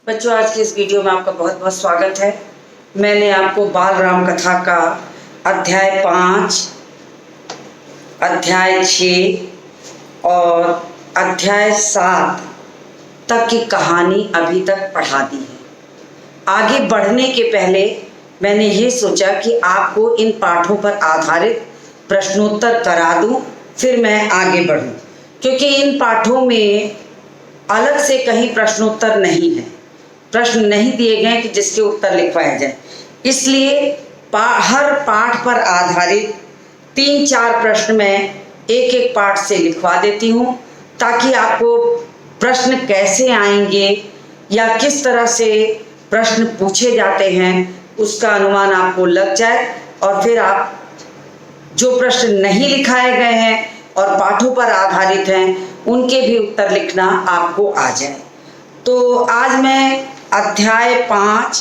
बच्चों, आज की इस वीडियो में आपका बहुत बहुत स्वागत है। मैंने आपको बाल राम कथा का अध्याय 5, अध्याय 6 और अध्याय 7 तक की कहानी अभी तक पढ़ा दी है। आगे बढ़ने के पहले मैंने ये सोचा कि आपको इन पाठों पर आधारित प्रश्नोत्तर करा दूं, फिर मैं आगे बढ़ूं, क्योंकि इन पाठों में अलग से कहीं प्रश्नोत्तर नहीं है, प्रश्न नहीं दिए गए कि जिसके उत्तर लिखवाए जाए। इसलिए हर पाठ पर आधारित 3-4 प्रश्न मैं एक एक पाठ से लिखवा देती हूँ, ताकि आपको प्रश्न कैसे आएंगे या किस तरह से प्रश्न पूछे जाते हैं उसका अनुमान आपको लग जाए, और फिर आप जो प्रश्न नहीं लिखाए गए हैं और पाठों पर आधारित हैं उनके भी उत्तर लिखना आपको आ जाए। तो आज मैं अध्याय 5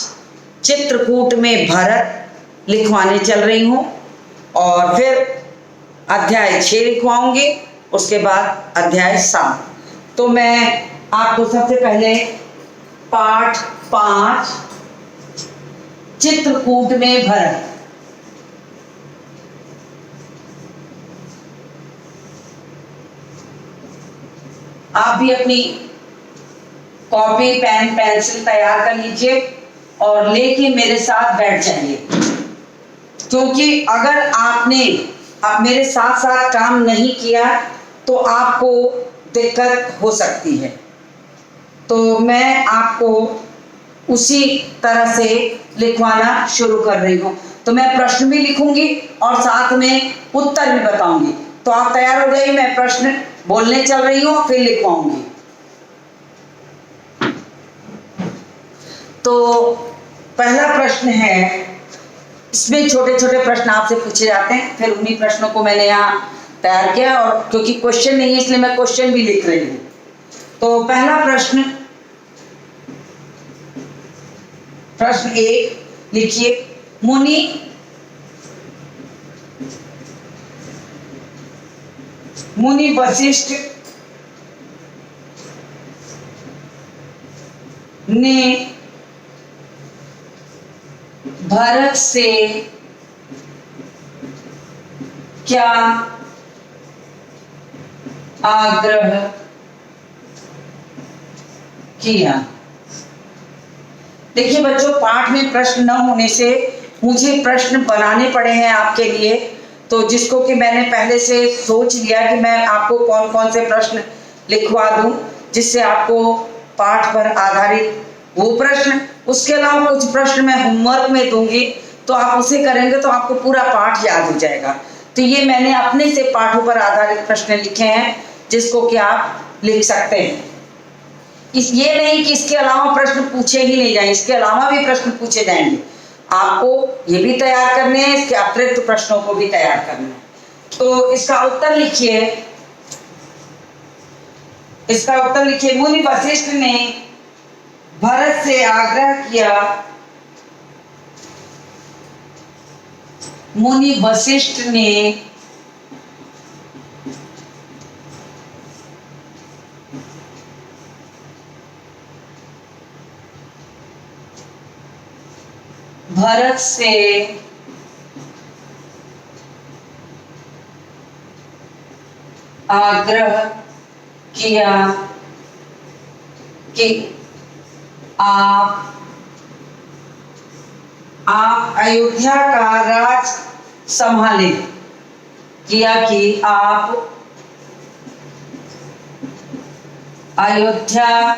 चित्रकूट में भरत लिखवाने चल रही हूँ, और फिर अध्याय 6 लिखवाऊंगी, उसके बाद अध्याय 7। तो मैं आपको सबसे पहले पाठ 5 चित्रकूट में भरत, आप भी अपनी कॉपी पेन पेंसिल तैयार कर लीजिए और लेके मेरे साथ बैठ जाइए, क्योंकि अगर आपने मेरे साथ साथ काम नहीं किया तो आपको दिक्कत हो सकती है। तो मैं आपको उसी तरह से लिखवाना शुरू कर रही हूँ। तो मैं प्रश्न भी लिखूंगी और साथ में उत्तर भी बताऊंगी। तो आप तैयार हो जाइए, मैं प्रश्न बोलने चल रही हूँ, फिर लिखवाऊंगी। तो पहला प्रश्न है, इसमें छोटे छोटे प्रश्न आपसे पूछे जाते हैं, फिर उन्हीं प्रश्नों को मैंने यहाँ तैयार किया, और क्योंकि क्वेश्चन नहीं है इसलिए मैं क्वेश्चन भी लिख रही हूँ। तो पहला प्रश्न 1 लिखिए। मुनि वशिष्ठ ने भरत से क्या आग्रह किया? देखिए बच्चों, पाठ में प्रश्न न होने से मुझे प्रश्न बनाने पड़े हैं आपके लिए, तो जिसको कि मैंने पहले से सोच लिया कि मैं आपको कौन कौन से प्रश्न लिखवा दूं, जिससे आपको पाठ पर आधारित वो प्रश्न, उसके अलावा कुछ प्रश्न मैं होमवर्क में दूंगी, तो आप उसे करेंगे तो आपको पूरा पाठ याद हो जाएगा। तो ये मैंने अपने से पाठों पर आधारित प्रश्न लिखे हैं, जिसको कि आप लिख सकते हैं। ये नहीं कि इसके अलावा प्रश्न पूछे ही नहीं जाए, इसके अलावा भी प्रश्न पूछे जाएंगे। आपको ये भी तैयार करने हैं, इसके अतिरिक्त प्रश्नों को भी तैयार करना है। तो इसका उत्तर लिखिए। मुनि वशिष्ठ ने भरत से आग्रह किया। मुनि वशिष्ठ ने भरत से आग्रह किया कि आप अयोध्या का राज संभालें। किया कि आप अयोध्या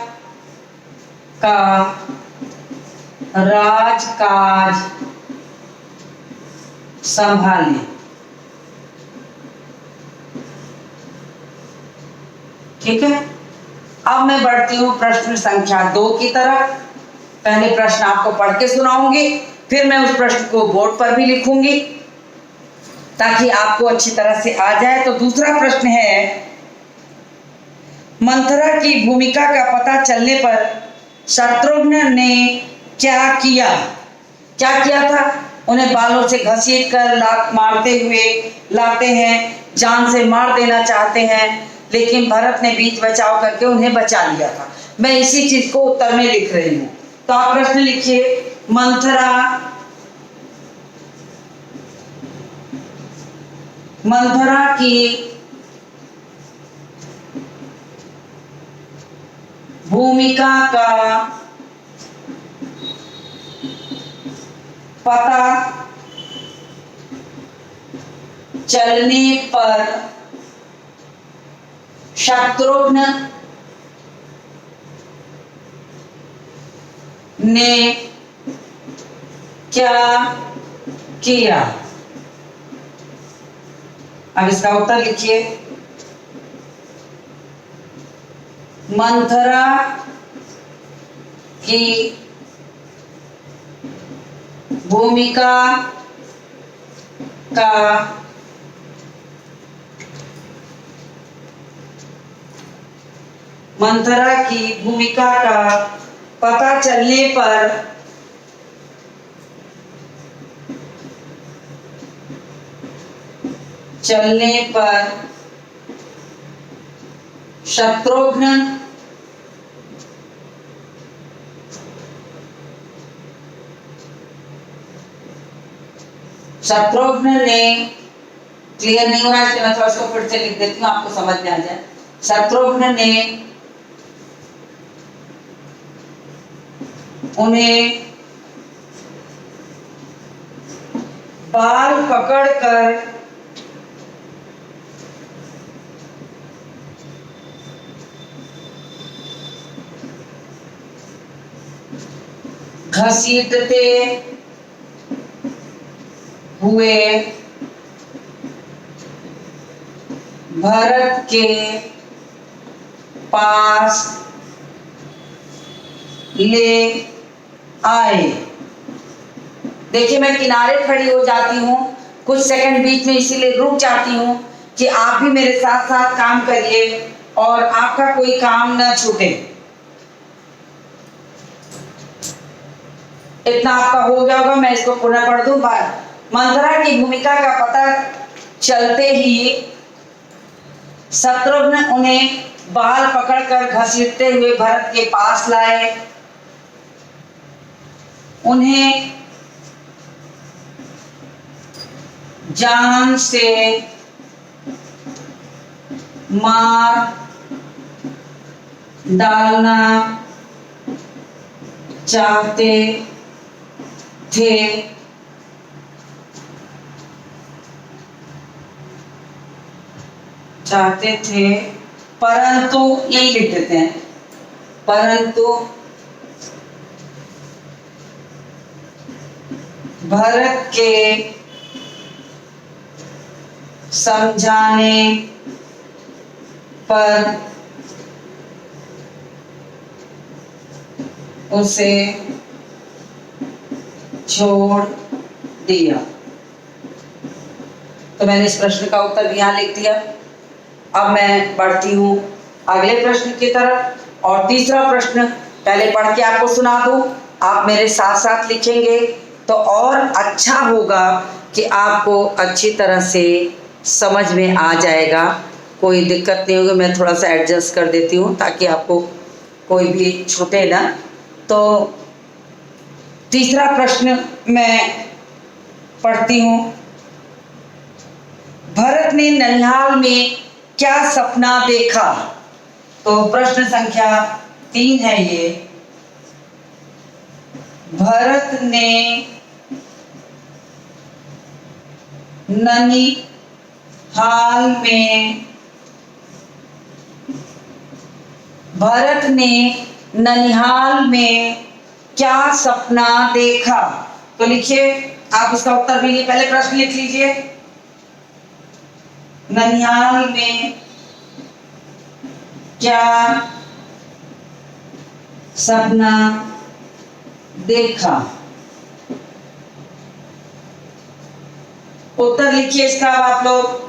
का राजकाज संभालें। ठीक है, अब मैं बढ़ती हूँ प्रश्न संख्या 2 की तरफ। पहले प्रश्न आपको पढ़ के सुनाऊंगी, फिर मैं उस प्रश्न को बोर्ड पर भी लिखूंगी ताकि आपको अच्छी तरह से आ जाए। तो दूसरा प्रश्न है, मंथरा की भूमिका का पता चलने पर शत्रुघ्न ने क्या किया था? उन्हें बालों से घसीट कर मारते हुए लाते हैं, जान से मार देना चाहते हैं, लेकिन भरत ने बीच बचाव करके उन्हें बचा लिया था। मैं इसी चीज को उत्तर में लिख रही हूं। तो आप प्रश्न लिखिए, मंथरा की भूमिका का पता चलने पर शत्रुघ्न ने क्या किया? अब इसका उत्तर लिखिए। मंथरा की भूमिका का पता चलने पर शत्रुघ्न ने, क्लियर नहीं हो रहा है मैं थोड़ा सा फिर से लिख देती हूँ आपको समझ में आ जाए। शत्रुघ्न ने उन्हें बाल पकड़कर घसीटते हुए भरत के पास ले आए। देखिए मैं किनारे खड़ी हो जाती हूँ कुछ सेकंड बीच में, इसीलिए रुक जाती हूँ कि आप भी मेरे साथ साथ काम करिए और आपका कोई काम न छूटे। इतना आपका हो गया होगा, मैं इसको पुनः पढ़ दूं। मंथरा की भूमिका का पता चलते ही शत्रुघ्न उन्हें बाल पकड़कर घसीटते हुए भरत के पास लाए। उन्हें जान से मार डालना चाहते थे परंतु, यही लिख देते हैं, परंतु भरत के समझाने पर उसे छोड़ दिया। तो मैंने इस प्रश्न का उत्तर यहाँ लिख दिया। अब मैं बढ़ती हूँ अगले प्रश्न की तरफ। और तीसरा प्रश्न पहले पढ़ के आपको सुना दूं, आप मेरे साथ साथ लिखेंगे तो और अच्छा होगा कि आपको अच्छी तरह से समझ में आ जाएगा, कोई दिक्कत नहीं होगी। मैं थोड़ा सा एडजस्ट कर देती हूँ ताकि आपको कोई भी छूटे ना। तो तीसरा प्रश्न मैं पढ़ती हूँ। भरत ने ननिहाल में क्या सपना देखा? तो प्रश्न संख्या 3 है ये। भरत ने ननिहाल में क्या सपना देखा? तो लिखिए, आप इसका उत्तर भी लिए, पहले प्रश्न लिख लीजिए। ननिहाल में क्या सपना देखा? उत्तर लिखिए इसका आप लोग।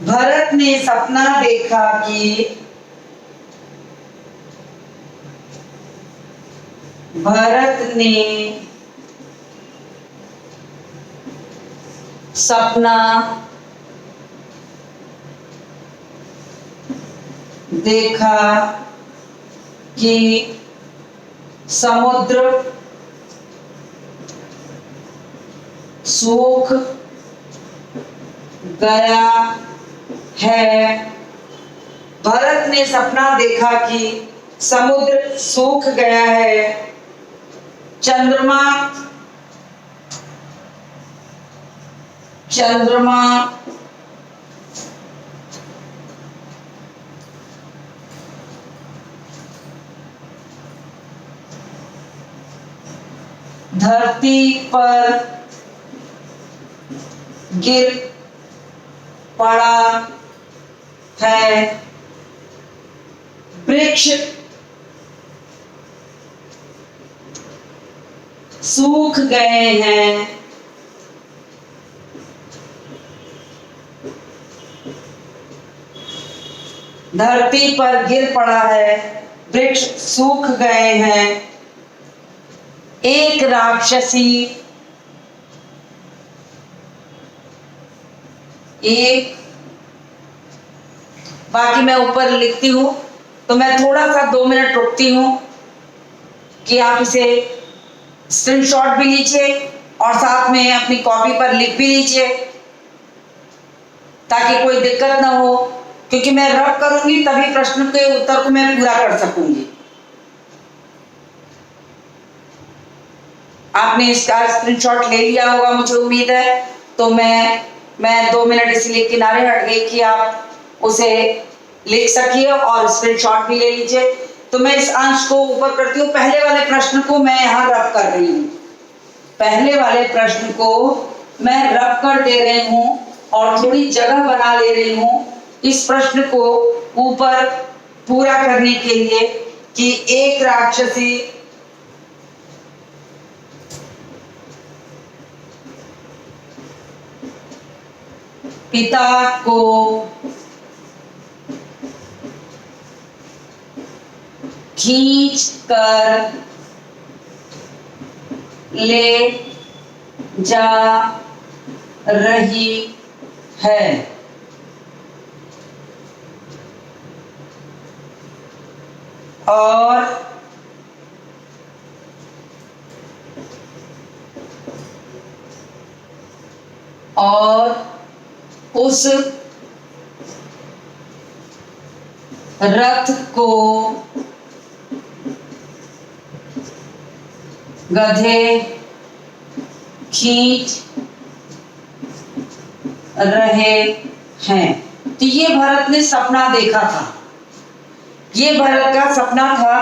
भरत ने सपना देखा कि देखा कि समुद्र सूख गया है। भरत ने सपना देखा कि समुद्र सूख गया है। चंद्रमा धरती पर गिर पड़ा है। वृक्ष सूख गए हैं। धरती पर गिर पड़ा है, वृक्ष सूख गए हैं। एक राक्षसी बाकी मैं ऊपर लिखती हूं, तो मैं थोड़ा सा 2 मिनट रुकती हूं कि आप इसे स्क्रीनशॉट भी लीजिए और साथ में अपनी कॉपी पर लिख भी लीजिए, ताकि कोई दिक्कत ना हो, क्योंकि मैं रब करूंगी तभी प्रश्न के उत्तर को मैं पूरा कर सकूंगी। आपने इसका स्क्रीनशॉट ले लिया होगा, मुझे उम्मीद है। तो मैं 2 मिनट इसलिए किनारे हट गई कि आप उसे लिख सकिए और स्क्रीनशॉट भी ले लीजिए। तो मैं इस अंश को ऊपर करती हूँ। पहले वाले प्रश्न को मैं यहाँ रब कर रही हूँ, पहले वाले प्रश्न को मैं रब कर दे रही हूँ और थोड़ी जगह बना ले रही हूँ इस प्रश्न को ऊपर पूरा करने के लिए कि एक राक्षसी पिता को खींच कर ले जा रही है। और उस रथ को गधे खींच रहे हैं। तो ये भरत ने सपना देखा था। ये भरत का सपना था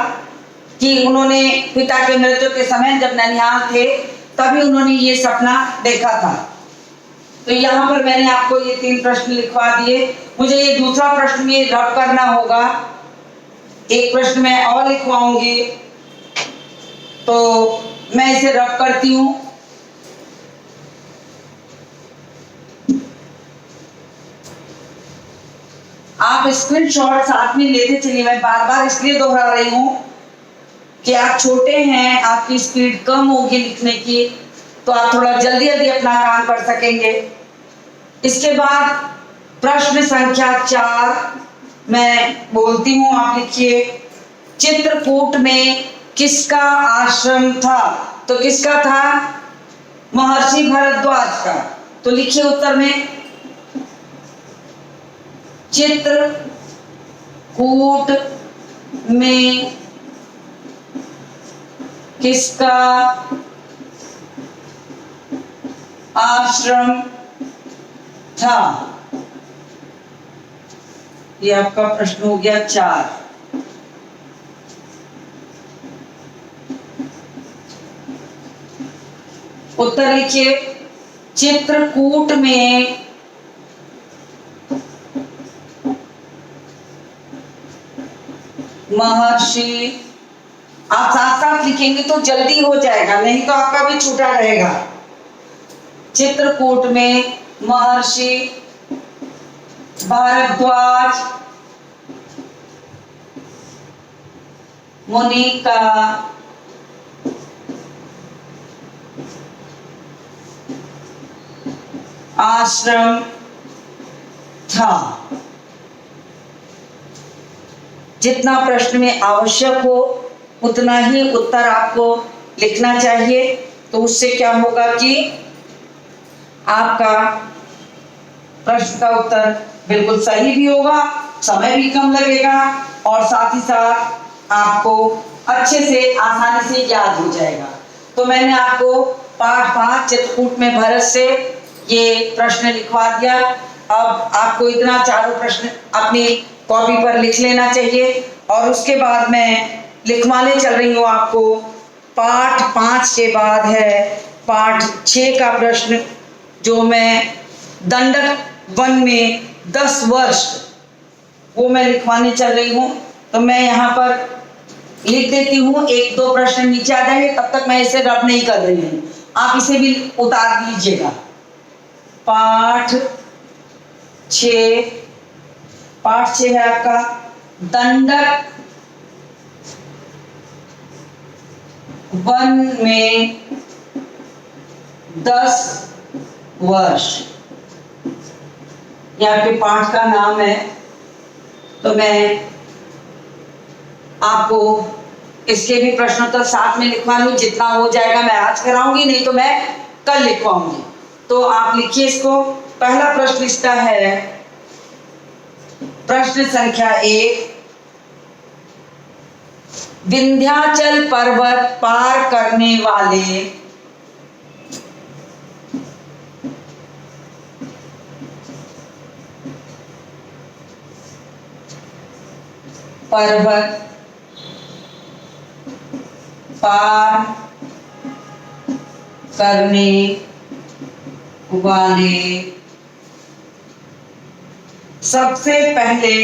कि उन्होंने पिता के मृत्यु के समय जब ननिहाल थे तभी उन्होंने ये सपना देखा था। तो यहाँ पर मैंने आपको ये 3 प्रश्न लिखवा दिए। मुझे ये दूसरा प्रश्न में रब करना होगा। एक प्रश्न मैं और लिखवाऊंगी, तो मैं इसे रब करती हूँ। आप स्क्रीनशॉट साथ में लेते चलिए। मैं बार बार इसलिए दोहरा रही हूँ कि आप छोटे हैं, आपकी स्पीड कम होगी लिखने की, तो आप थोड़ा जल्दी जल्दी अपना काम कर सकेंगे। इसके बाद प्रश्न संख्या 4 मैं बोलती हूँ, आप लिखिए। चित्रकूट में किसका आश्रम था? तो किसका था? महर्षि भारद्वाज का। तो लिखिए उत्तर में, चित्रकूट में किसका आश्रम था? ये आपका प्रश्न हो गया 4। उत्तर लिखिए। चित्रकूट में महर्षि, आप साथ साथ लिखेंगे तो जल्दी हो जाएगा, नहीं तो आपका भी छूटा रहेगा। चित्रकूट में महर्षि भारद्वाज मुनि का आश्रम था। जितना प्रश्न में आवश्यक हो उतना ही उत्तर आपको लिखना चाहिए। तो उससे क्या होगा कि आपका प्रश्न का उत्तर बिल्कुल सही भी होगा, समय भी कम लगेगा और साथ ही साथ आपको अच्छे से आसानी से याद हो जाएगा। तो मैंने आपको पाठ 5 चित्रकूट में भरत से ये प्रश्न लिखवा दिया। अब आपको इतना चारों प्रश्न अपनी कॉपी पर लिख लेना चाहिए और उसके बाद मैं लिखवाने चल रही हूँ आपको पाठ 5 के बाद है पाठ 6 का प्रश्न, जो मैं दंडक वन में 10 वर्ष वो मैं लिखवाने चल रही हूँ। तो मैं यहाँ पर लिख देती हूँ, 1-2 प्रश्न नीचे आ जाएंगे, तब तक मैं इसे रब नहीं कर रही हूँ, आप इसे भी उतार दीजिएगा। पाठ 6 है आपका दंडक वन में 10 वर्ष, ये आपके पाठ का नाम है। तो मैं आपको इसके भी प्रश्नोत्तर साथ में लिखवा लूँ, जितना हो जाएगा मैं आज कराऊंगी, नहीं तो मैं कल लिखवाऊंगी। तो आप लिखिए इसको। पहला प्रश्न इसका है प्रश्न संख्या 1, विंध्याचल पर्वत पार करने वाले पर्वत पार करने वाले सबसे पहले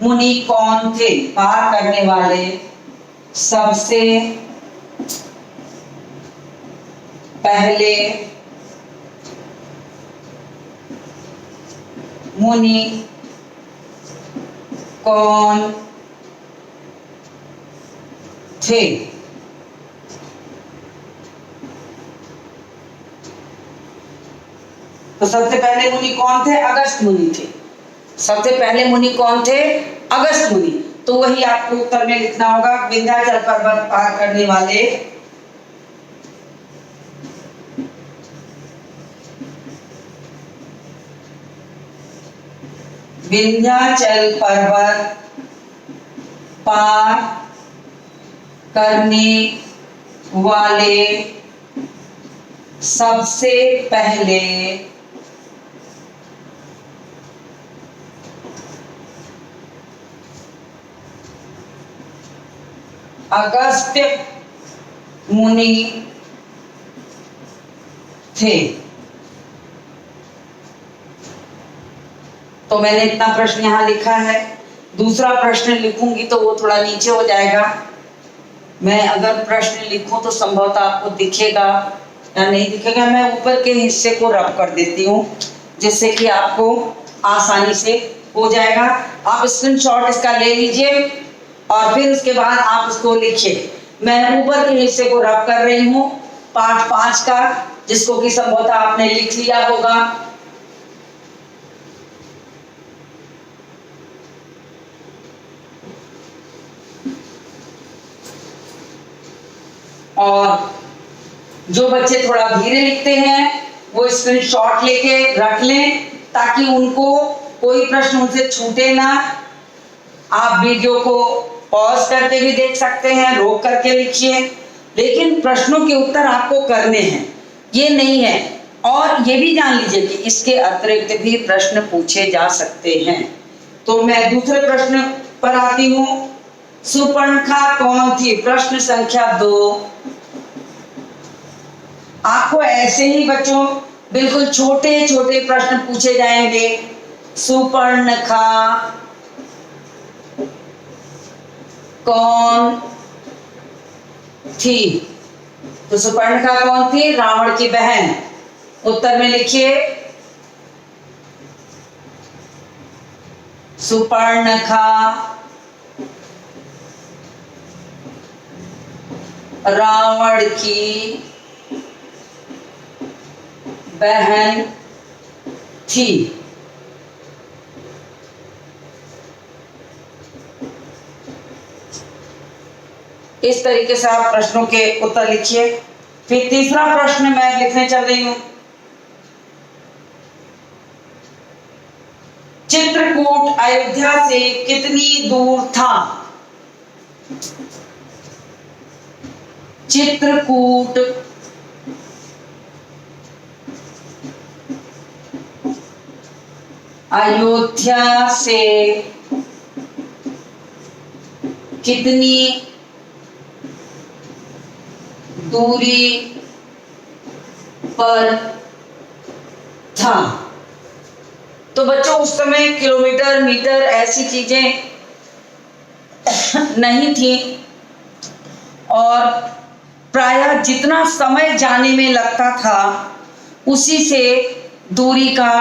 मुनि कौन थे? पार करने वाले सबसे पहले मुनि कौन थे? तो सबसे पहले मुनि कौन थे? अगस्त मुनि थे। सबसे पहले मुनि कौन थे? अगस्त मुनि। तो वही आपको उत्तर में लिखना होगा, विंध्याचल पर्वत पार करने वाले विंध्याचल पर्वत पार करने वाले सबसे पहले अगस्त्य मुनि थे। तो मैंने इतना प्रश्न यहां लिखा है। दूसरा प्रश्न लिखूंगी तो वो थोड़ा नीचे हो जाएगा। मैं अगर प्रश्न लिखूं तो संभवतः आपको दिखेगा या नहीं दिखेगा। मैं ऊपर के हिस्से को रब कर देती हूँ जिससे कि आपको आसानी से हो जाएगा। आप स्क्रीनशॉट इसका ले लीजिए और फिर उसके बाद आप उसको लिखिए। मैं ऊपर के हिस्से को रब कर रही हूँ पाठ 5 का, जिसको कि संभवतः आपने लिख लिया होगा। और जो बच्चे थोड़ा धीरे लिखते हैं वो स्क्रीनशॉट लेके रख लें ताकि उनको कोई प्रश्न उनसे छूटे ना। आप वीडियो को पॉज करके भी देख सकते हैं, रोक करके लिखिए, लेकिन प्रश्नों के उत्तर आपको करने हैं, ये नहीं है। और ये भी जान लीजिए कि इसके अतिरिक्त भी प्रश्न पूछे जा सकते हैं। तो मैं दूसरे प्रश्न पर आती हूँ। सुपर्णखा कौन थी? प्रश्न संख्या 2। आपको ऐसे ही बच्चों बिल्कुल छोटे छोटे प्रश्न पूछे जाएंगे। सुपर्णखा कौन थी? तो सुपर्णखा कौन थी? रावण की बहन। उत्तर में लिखिए, सुपर्णखा रावण की बहन थी। इस तरीके से आप प्रश्नों के उत्तर लिखिए। फिर तीसरा प्रश्न मैं लिखने चल रही हूं। चित्रकूट अयोध्या से कितनी दूर था? चित्रकूट अयोध्या से कितनी दूरी पर था? तो बच्चों उस समय किलोमीटर मीटर ऐसी चीजें नहीं थी और प्रायः जितना समय जाने में लगता था उसी से दूरी का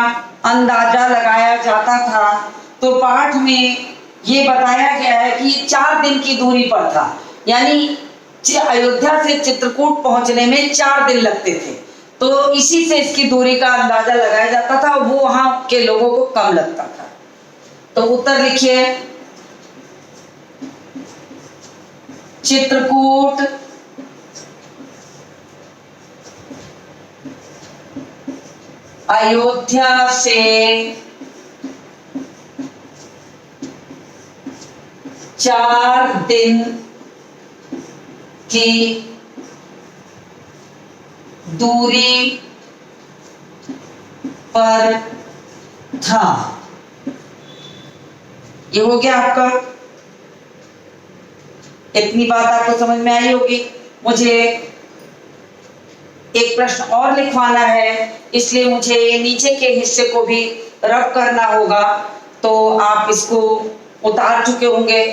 अंदाजा लगाया जाता था। तो पाठ में ये बताया गया है कि 4 दिन की दूरी पर था, यानी अयोध्या से चित्रकूट पहुंचने में 4 दिन लगते थे। तो इसी से इसकी दूरी का अंदाजा लगाया जाता था, वो वहां के लोगों को कम लगता था। तो उत्तर लिखिए। चित्रकूट अयोध्या से 4 दिन की दूरी पर था। ये हो गया आपका। इतनी बात आपको समझ में आई होगी। मुझे एक प्रश्न और लिखवाना है, इसलिए मुझे नीचे के हिस्से को भी रब करना होगा। तो आप इसको उतार चुके होंगे,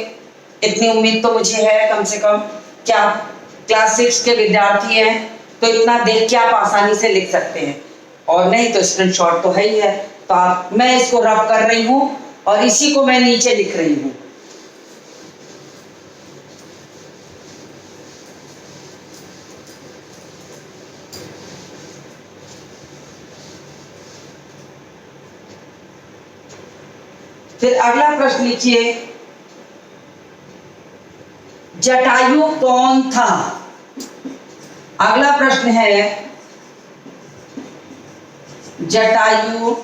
इतनी उम्मीद तो मुझे है कम से कम कि आप क्लास 6 के विद्यार्थी हैं, तो इतना देख के आप आसानी से लिख सकते हैं, और नहीं तो स्क्रीनशॉट तो है ही है। तो आप, मैं इसको रब कर रही हूं और इसी को मैं नीचे लिख रही हूं। फिर अगला प्रश्न लिखिए। जटायु कौन था? अगला प्रश्न है, जटायु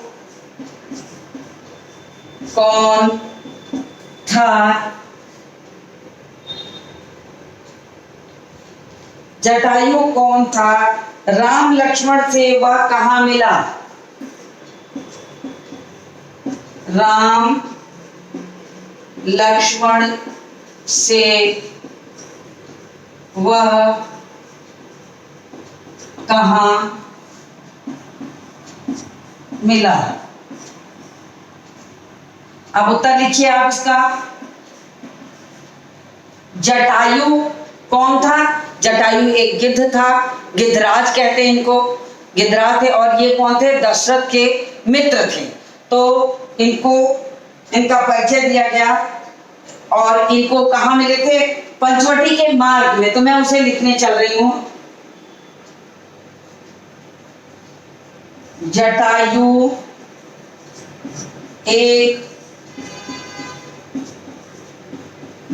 कौन था? जटायु कौन था? राम लक्ष्मण से वह कहां मिला? राम लक्ष्मण से वह कहां मिला? अब उत्तर लिखिए आप इसका। जटायु कौन था? जटायु एक गिद्ध था, गिद्धराज कहते हैं इनको, गिद्धराज थे। और ये कौन थे? दशरथ के मित्र थे। तो इनको, इनका परिचय दिया गया और इनको कहां मिले थे? पंचवटी के मार्ग में। तो मैं उसे लिखने चल रही हूं। जटायु एक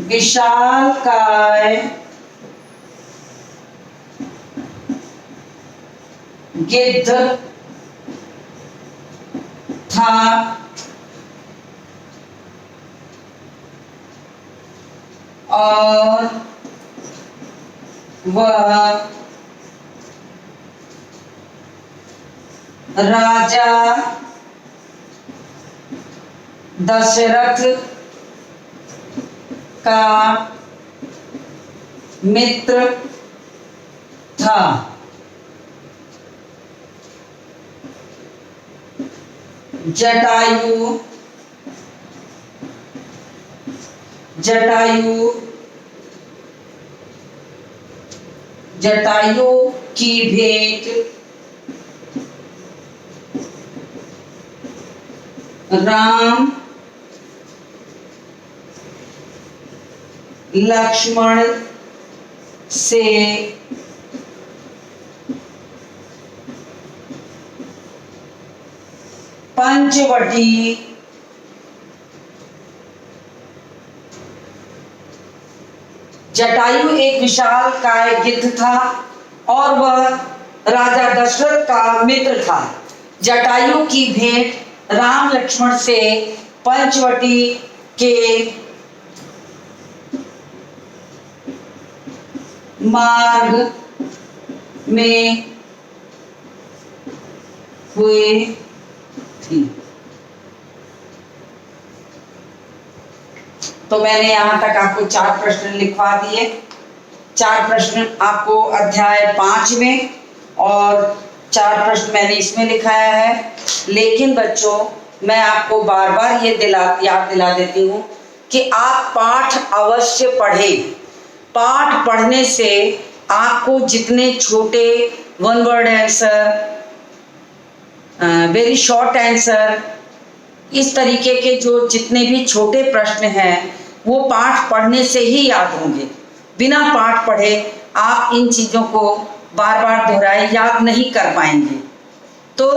विशालकाय गिद्ध था और वह राजा दशरथ का मित्र था। जटायु जटायु जटायु की भेंट राम लक्ष्मण से पंचवटी जटायु एक विशालकाय गिद्ध था और वह राजा दशरथ का मित्र था। जटायु की भेंट राम लक्ष्मण से पंचवटी के मार्ग में हुए थी। तो मैंने यहां तक आपको 4 प्रश्न लिखवा दिए। 4 प्रश्न आपको अध्याय 5 में और 4 प्रश्न मैंने इसमें लिखाया है। लेकिन बच्चों, मैं आपको बार बार ये याद दिला देती हूँ कि आप पाठ अवश्य पढ़ें। पाठ पढ़ने से आपको जितने छोटे 1 word answer, very short answer, इस तरीके के जो जितने भी छोटे प्रश्न हैं वो पाठ पढ़ने से ही याद होंगे। बिना पाठ पढ़े आप इन चीज़ों को बार बार दोहराए याद नहीं कर पाएंगे। तो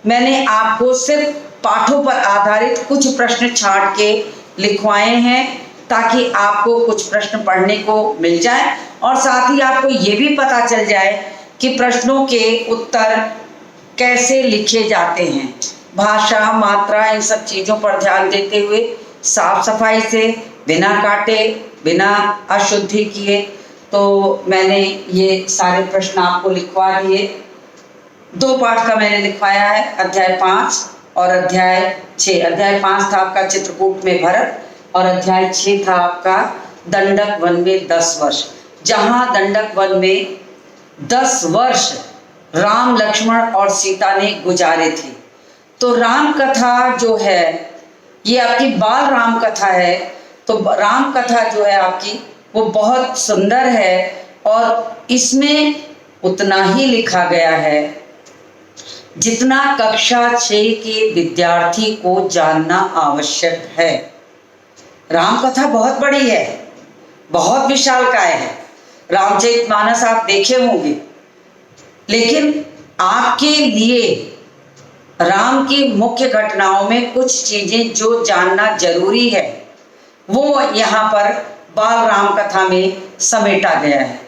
मैंने आपको सिर्फ पाठों पर आधारित कुछ प्रश्न छांट के लिखवाए हैं ताकि आपको कुछ प्रश्न पढ़ने को मिल जाए और साथ ही आपको ये भी पता चल जाए कि प्रश्नों के उत्तर कैसे लिखे जाते हैं। भाषा, मात्रा, इन सब चीज़ों पर ध्यान देते हुए साफ सफाई से, बिना काटे, बिना अशुद्धि किए। तो मैंने ये सारे प्रश्न आपको लिखवा दिए। 2 पाठ का मैंने लिखवाया है, अध्याय 5 और अध्याय 6। अध्याय 5 था आपका चित्रकूट में भरत और अध्याय 6 था आपका दंडक वन में 10 वर्ष। जहाँ दंडक वन में 10 वर्ष राम, लक्ष्मण और सीता ने गुजारे थे। तो राम कथा जो है ये आपकी बाल राम कथा है। तो राम कथा जो है आपकी वो बहुत सुंदर है और इसमें उतना ही लिखा गया है जितना कक्षा 6 के विद्यार्थी को जानना आवश्यक है। राम कथा बहुत बड़ी है, बहुत विशालकाय है। रामचरितमानस आप देखे होंगे, लेकिन आपके लिए राम की मुख्य घटनाओं में कुछ चीजें जो जानना जरूरी है वो यहाँ पर बाल राम कथा में समेटा गया है।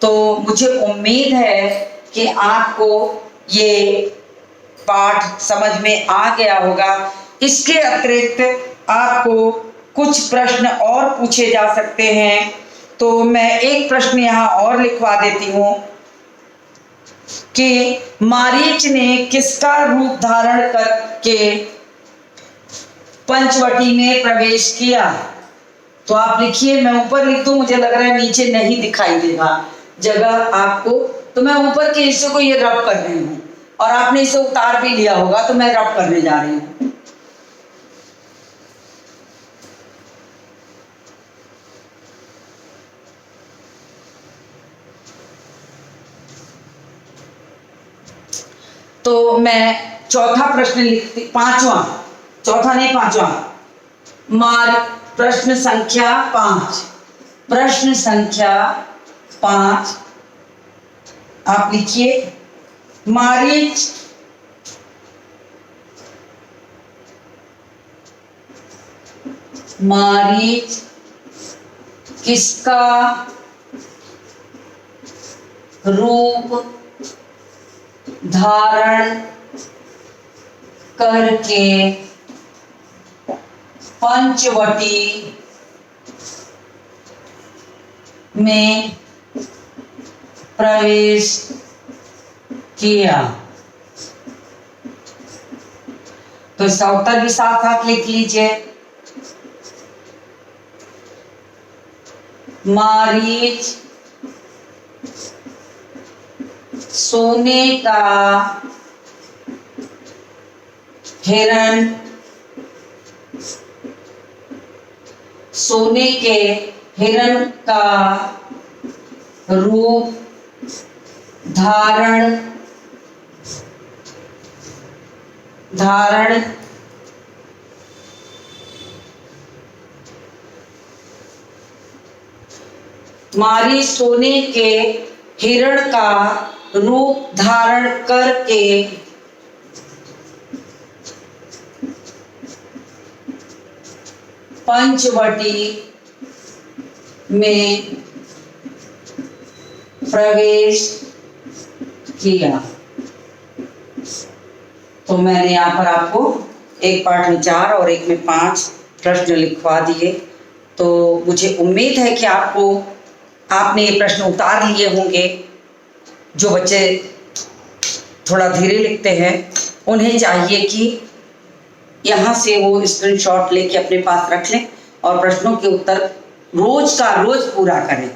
तो मुझे उम्मीद है कि आपको ये पाठ समझ में आ गया होगा। इसके अतिरिक्त आपको कुछ प्रश्न और पूछे जा सकते हैं। तो मैं एक प्रश्न यहाँ और लिखवा देती हूँ कि मारीच ने किसका रूप धारण करके पंचवटी में प्रवेश किया। तो आप लिखिए, मैं ऊपर लिख दूं, मुझे लग रहा है नीचे नहीं दिखाई देगा जगह आपको, तो मैं ऊपर के हिस्से को ये रब कर रही हूँ और आपने इसे उतार भी लिया होगा, तो मैं रब करने जा रही हूँ। तो मैं चौथा प्रश्न लिखती, चौथा नहीं पांचवा, प्रश्न संख्या 5। प्रश्न संख्या 5 आप लिखिए, मारीच किसका रूप धारण करके पंचवटी में प्रवेश किया। तो इसका उत्तर भी साथ साथ लिख लीजिए। मारीच सोने का हिरण, सोने के हिरण का रूप धारण मारी सोने के हिरण का रूप धारण करके पंचवटी में प्रवेश किया। तो मैंने यहाँ पर आपको एक पाठ में 4 और एक में 5 प्रश्न लिखवा दिए। तो मुझे उम्मीद है कि आपने ये प्रश्न उतार लिए होंगे। जो बच्चे थोड़ा धीरे लिखते हैं उन्हें चाहिए कि यहाँ से वो स्क्रीनशॉट लेके अपने पास रख लें और प्रश्नों के उत्तर रोज का रोज पूरा करें।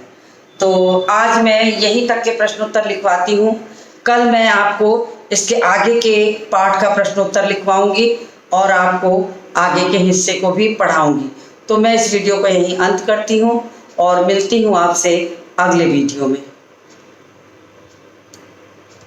तो आज मैं यहीं तक के प्रश्नोत्तर लिखवाती हूँ। कल मैं आपको इसके आगे के पाठ का प्रश्नोत्तर लिखवाऊंगी और आपको आगे के हिस्से को भी पढ़ाऊंगी। तो मैं इस वीडियो को यहीं अंत करती हूँ और मिलती हूँ आपसे अगले वीडियो में।